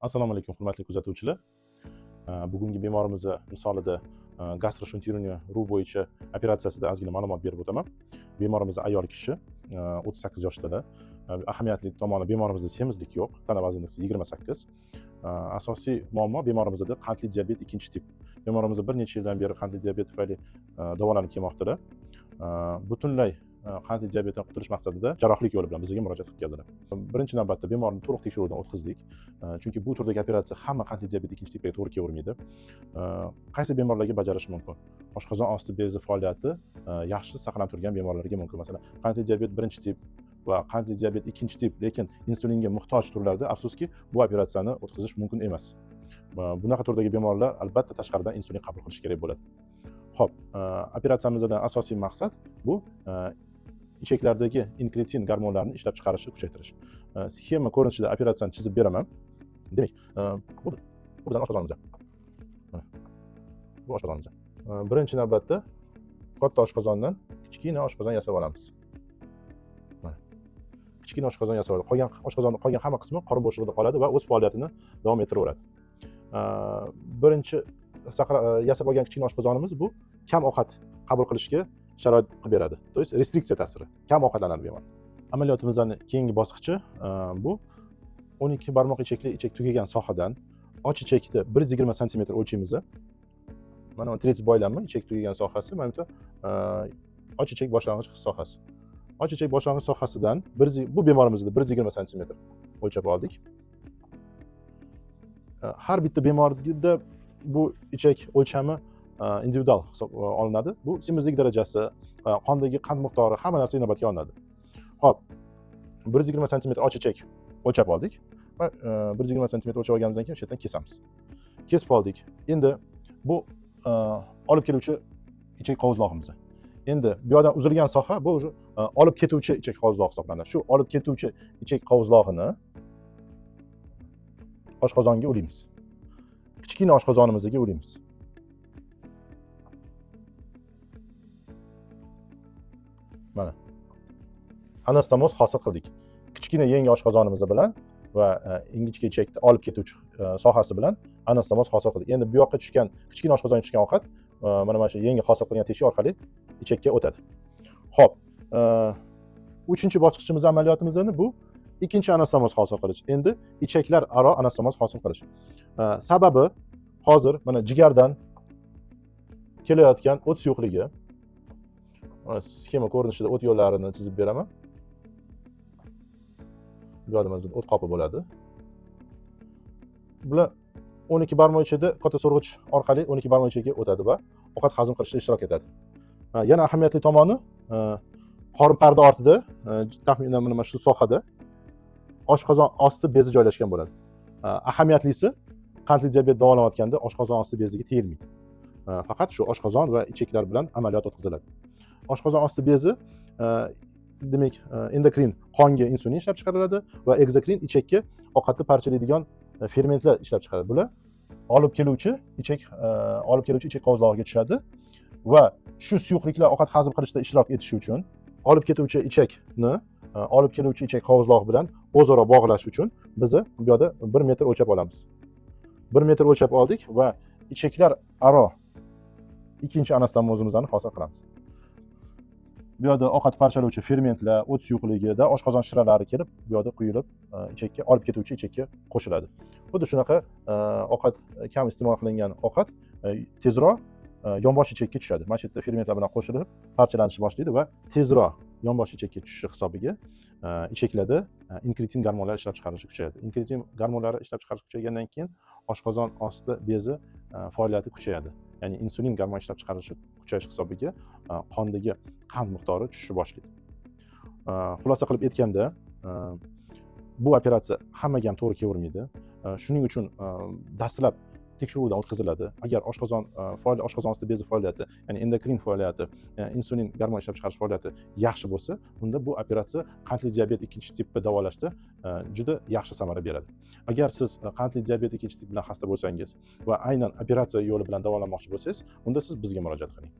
Assalomu alaykum, hurmatli kuzatuvchilar. Bugungi bemorimiz misolida gastroshuntirunia ru bo'yicha operatsiyasida ozgina ma'lumot berib o'taman. Bemorimiz ayol kishi, 38 yoshdalar. Ahamiyatli tomoni, bemorimizda semizlik yo'q, tana vaznisi 28. Asosiy muammo bemorimizda qandli diabet 2-tip. Bemorimiz bir necha yildan beri qandli diabet tufayli davolanib kelmoqdalar. Butunlay qandli diabetdan qutulish maqsadida jarrohlik yo'li bilan bizga murojaat qilib keldilar. Birinchi navbatda bemorni to'liq tekshiruvdan o'tkazdik. Chunki bu turdagi operatsiya hamma qandli diabet 2-tipga to'g'ri kelavermaydi. Qaysi bemorlarga bajarish mumkin? Oshqozon osti bezi faoliyati yaxshi saqlanib turgan bemorlarga mumkin. Masalan, qandli diabet 1-tip va qandli diabet 2-tip, lekin insulinga muhtoj turlarda afsuski bu operatsiyani o'tkazish mumkin emas. Bunaqa turdagi bemorlar albatta tashqaridan insulin qabul qilish kerak bo'ladi. Xo'p, operatsiyamizdan asosiy maqsad bu ichaklardagi inkretin gormonlarini ishlab chiqarishni kuchaytirish. Sxema ko'rinishida operatsiyani chizib beraman. Demak, bu bizning oshqozonimiz. Bu oshqozonimiz. Birinchi navbatda katta oshqozondan kichkina oshqozon yasab olamiz. Kichkina oshqozon yasab oladi. Qolgan oshqozonning qolgan hamma qismi qorin bo'shlig'ida qoladi va o'z faoliyatini davom ettiraveradi. Birinchi yasab olgan kichkina oshqozonimiz bu kam ovqat qabul qilishga sharoit qilib beradi. To есть restriksiya ta'siri. Kam ovqatlanadi bemor. Amaliyotimizning keyingi bosqichi bu 12 barmoq ichakli ichak tugagan sohadan och ichakni 120 sm o'lchaymiz. Mana bu 30 boylanma ichak tugagan sohasi, mana bu och ichak boshlang'ich sohasi. Och ichak boshlang'ich sohasidan bu bemorimizda 120 sm o'lchab oldik. Har bitta bemorda bu ichak o'lchami individual hisob olinadi. Bu semizlik darajasi, qondagi qand miqdori, hamma narsa inobatga olinadi. Xo'p, 120 sm och ichak o'lchab oldik va 120 sm o'lchab olganimizdan keyin o'sha yerdan kesamiz. Kesib oldik. Endi bu olib keluvchi ichak qovuzlog'imiz. Endi bu yerdan uzilgan soha bu olib ketuvchi ichak qovuzlog'i hisoblanadi. Shu olib ketuvchi ichak qovuzlog'ini oshqozonga ulaymiz. Kichkina oshqozonimizga ulaymiz. Mana. Anastomoz hosil qildik. Kichkina yangi oshqozonimiz bilan va ingichka ichakni olib ketuvchi sohasi bilan anastomoz hosil qildik. Endi bu yoqqa tushgan, kichkina oshqozonga tushgan ovqat mana shu yangi hosil qilgan teshik orqali ichakka o'tadi. Xo'p, 3-bosqichimiz amaliyotimizda bu ikkinchi anastomoz hosil qilish. Endi ichaklar aro anastomoz hosil qilish. Sababi hozir mana jigardan kelayotgan o't suyuqligi. Sxema ko'rinishida o't yo'llarini chizib beraman. Bu yerda mana o't qopi bo'ladi. Bular 12 barmoq ichida katta so'rg'ich orqali 12 barmoq ichagiga o'tadi va ovqat hazm qilishda ishtirok etadi. Yana ahamiyatli tomoni, qorin parda ortida, taxminan mana shu sohada oshqozon osti bezi joylashgan bo'ladi. Ahamiyatlisi, qandli diabet davolanayotganda oshqozon osti beziga tegilmaydi. Faqat shu oshqozon va ichaklar bilan amaliyot o'tkaziladi. Oshqozon osti bezi demak endokrin qonga insulin ishlab chiqariladi va egzokrin ichakka ovqatni parchalaydigan fermentlar ishlab chiqaradi. Bular olib keluvchi ichak qovuzlog'iga tushadi va shu suyuqliklar ovqat hazm qilishda ishtirok etishi uchun olib ketuvchi ichakni olib keluvchi ichak qovuzlog'i bilan o'zaro bog'lash uchun biz bu yerda 1 metr o'lchab olamiz. 1 metr o'lchab oldik va ichaklar aro ikkinchi anastomozimizni hosil qilamiz. Bu yerda ovqat parchalovchi fermentlar, o't suyuqligida oshqozon shiralari kelib, bu yerda quyilib, ichakka olib ketuvchi ichakka qo'shiladi. Xuddi shunaqa ovqat kam iste'mol qilingan ovqat tezroq yonbosh ichakka tushadi. Mana shu yerda fermentlar bilan qo'shilib parchalanishni boshlaydi va tezroq yonbosh ichakka tushishi hisobiga ichaklarda inkretin gormonlar ishlab chiqarilishi kuchayadi. Inkretin gormonlari ishlab chiqarish kuchaygandan keyin oshqozon osti bezi faoliyati kuchayadi. Ya'ni insulin gormon ishlab chiqarilishi kuchayish hisobiga qondagi qand miqdori tushishni boshlaydi. Xulosa qilib aytganda, bu operatsiya hammaga ham to'g'ri kelavermaydi. Shuning uchun dastlab tekshiruvdan o'tkaziladi. Agar oshqozon osti bezi faoliyati, ya'ni endokrin faoliyati, insulin gormon ishlab chiqarish faoliyati yaxshi bo'lsa, unda bu operatsiya qandli diabet 2-tipni davolashda juda yaxshi samara beradi. Agar siz qandli diabet 2-tip bilan xasta bo'lsangiz va aynan operatsiya yo'li bilan davolanmoqchi bo'lsangiz, unda siz bizga murojaat qiling.